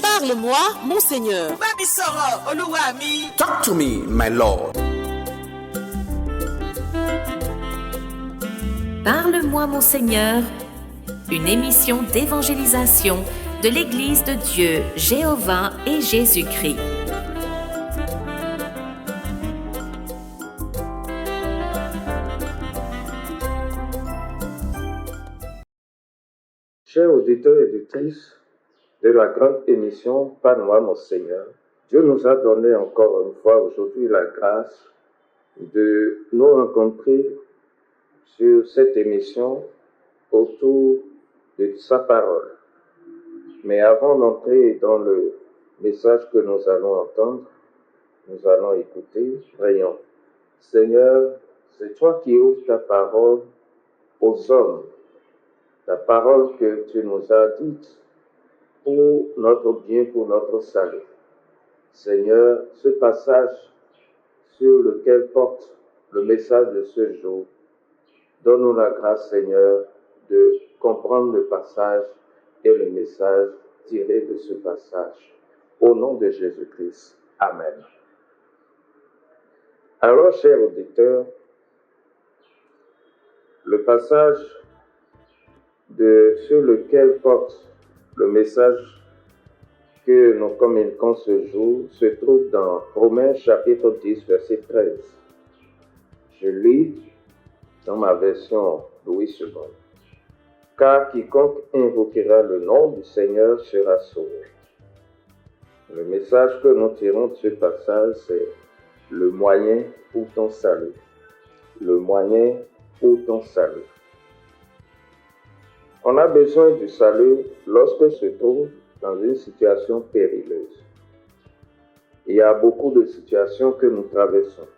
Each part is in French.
Parle-moi, mon Seigneur. Talk to me, my Lord. Parle-moi, mon Seigneur. Une émission d'évangélisation de l'Église de Dieu, Jéhovah et Jésus-Christ. Chers auditeurs et auditrices de la grande émission Parle-moi mon Seigneur, Dieu nous a donné encore une fois aujourd'hui la grâce de nous rencontrer sur cette émission autour de sa parole. Mais avant d'entrer dans le message que nous allons entendre, nous allons écouter, prions. Seigneur, c'est toi qui ouvres ta parole aux hommes, la parole que tu nous as dite pour notre bien, pour notre salut. Seigneur, ce passage sur lequel porte le message de ce jour, donne-nous la grâce, Seigneur, de comprendre le passage et le message tiré de ce passage. Au nom de Jésus-Christ. Amen. Alors, chers auditeurs, le passage sur lequel porte le message que nous communiquons ce jour se trouve dans Romains chapitre 10, verset 13. Je lis dans ma version Louis II. Car quiconque invoquera le nom du Seigneur sera sauvé. Le message que nous tirons de ce passage, c'est le moyen pour ton salut. Le moyen pour ton salut. On a besoin du salut lorsqu'on se trouve dans une situation périlleuse. Il y a beaucoup de situations que nous traversons,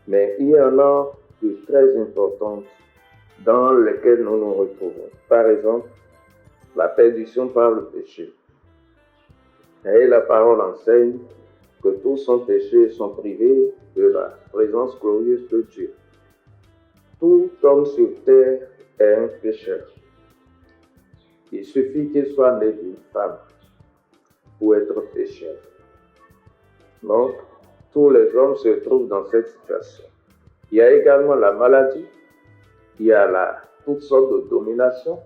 mais il y en a de très importantes dans lesquelles nous nous retrouvons. Par exemple, la perdition par le péché. Et la parole enseigne que tous sans péché sont privés de la présence glorieuse de Dieu. Tout homme sur terre est un pécheur. Il suffit qu'il soit né d'une femme pour être pécheur. Donc, tous les hommes se trouvent dans cette situation. Il y a également la maladie, il y a toutes sortes de dominations,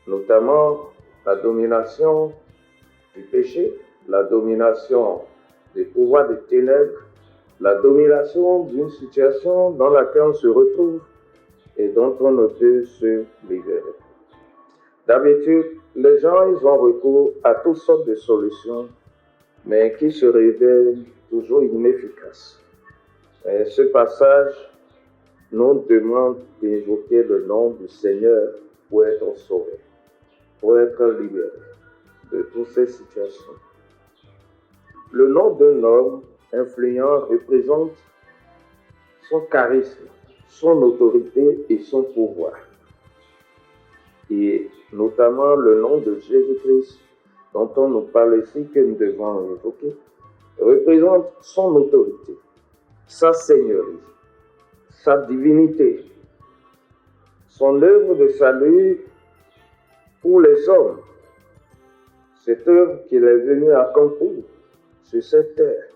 notamment la domination du péché, la domination des pouvoirs des ténèbres, la domination d'une situation dans laquelle on se retrouve et dont on ne peut se libérer. D'habitude, les gens, ils ont recours à toutes sortes de solutions, mais qui se révèlent toujours inefficaces. Et ce passage nous demande d'invoquer le nom du Seigneur pour être sauvé, pour être libéré de toutes ces situations. Le nom d'un homme influent représente son charisme, son autorité et son pouvoir. Et notamment le nom de Jésus-Christ, dont on nous parle ici, que nous devons évoquer, représente son autorité, sa seigneurie, sa divinité, son œuvre de salut pour les hommes, cette œuvre qu'il est venu accomplir sur cette terre,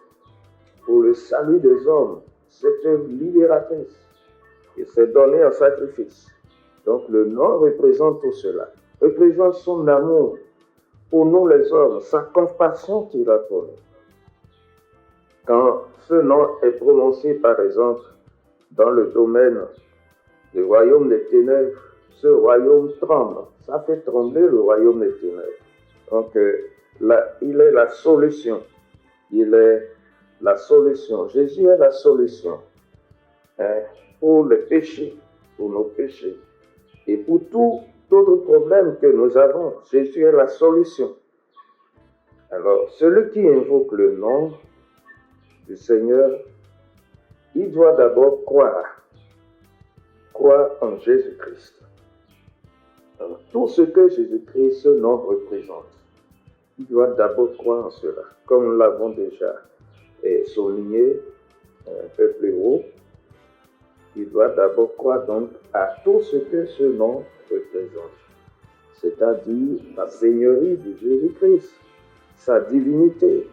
pour le salut des hommes, cette œuvre libératrice, qui s'est donnée en sacrifice. Donc le nom représente tout cela, représente son amour pour nous les hommes, sa compassion qu'il a pour nous. Quand ce nom est prononcé par exemple dans le domaine du royaume des ténèbres, ce royaume tremble, ça fait trembler le royaume des ténèbres. Donc il est la solution, il est la solution, Jésus est la solution pour les péchés, pour nos péchés. Et pour tout autre problème que nous avons, Jésus est la solution. Alors, celui qui invoque le nom du Seigneur, il doit d'abord croire en Jésus-Christ. Alors, tout ce que Jésus-Christ, ce nom représente, il doit d'abord croire en cela, comme nous l'avons déjà souligné un peu plus haut. il doit d'abord croire donc à tout ce que ce nom représente, c'est-à-dire la seigneurie de Jésus-Christ, sa divinité,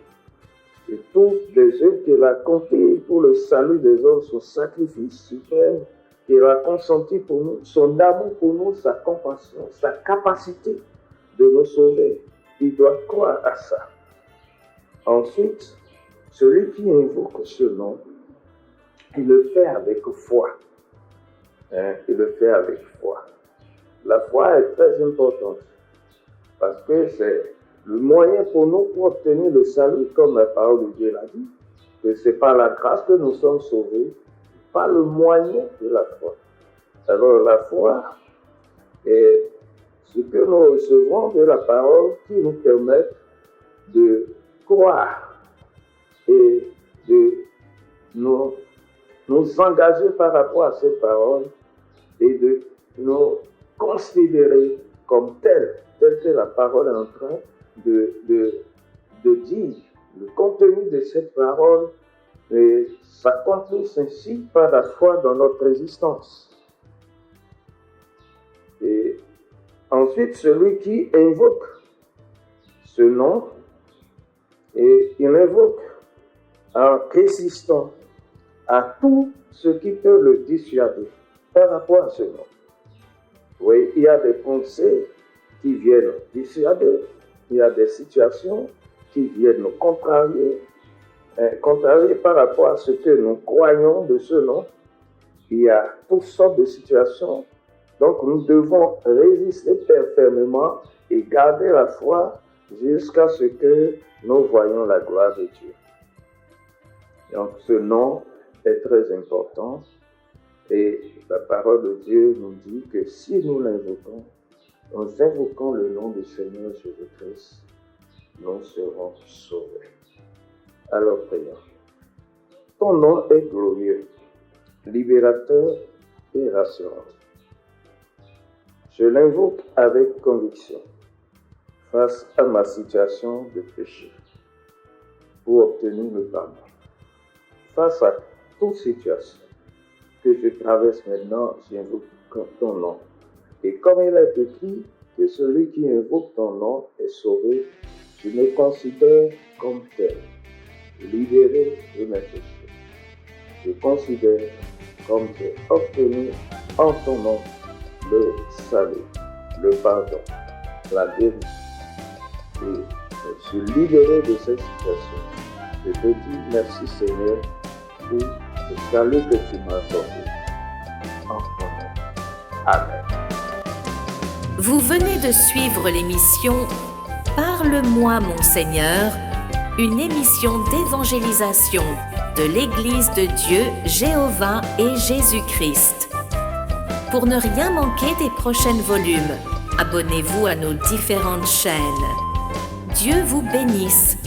et toutes les œuvres qu'il a accomplies pour le salut des hommes, son sacrifice suprême qu'il a consenti pour nous, son amour pour nous, sa compassion, sa capacité de nous sauver. Il doit croire à ça. Ensuite, celui qui invoque ce nom, il le fait avec foi. Il le fait avec foi. La foi est très importante parce que c'est le moyen pour nous pour obtenir le salut, comme la parole de Dieu l'a dit, que c'est par la grâce que nous sommes sauvés, par le moyen de la foi. Alors la foi est ce que nous recevons de la parole qui nous permet de croire et de nous engager par rapport à cette parole et de nous considérer comme telle que la parole est en train de dire. Le contenu de cette parole s'accomplisse ainsi par la foi dans notre existence. Et ensuite, celui qui invoque ce nom, et il invoque en résistant à tout ce qui peut le dissuader par rapport à ce nom. Oui, il y a des pensées qui viennent dissuader, il y a des situations qui viennent nous contrarier par rapport à ce que nous croyons de ce nom. Il y a toutes sortes de situations, donc nous devons résister fermement et garder la foi jusqu'à ce que nous voyions la gloire de Dieu. Donc ce nom est très important et la parole de Dieu nous dit que si nous l'invoquons, nous invoquons le nom du Seigneur Jésus-Christ, nous serons sauvés. Alors prions. Ton nom est glorieux, libérateur et rassurant. Je l'invoque avec conviction face à ma situation de péché pour obtenir le pardon. Face à toute situation que je traverse maintenant, j'invoque ton nom. Et comme il est écrit que celui qui invoque ton nom est sauvé, je me considère comme tel, libéré de mes péchés. Je considère comme j'ai obtenu en ton nom le salut, le pardon, la guérison. Et je suis libéré de cette situation. Je te dis merci Seigneur pour le salut que tu m'as accordé. En ton nom. Amen. Vous venez de suivre l'émission Parle-moi mon Seigneur, une émission d'évangélisation de l'Église de Dieu, Jéhovah et Jésus-Christ. Pour ne rien manquer des prochains volumes, abonnez-vous à nos différentes chaînes. Dieu vous bénisse.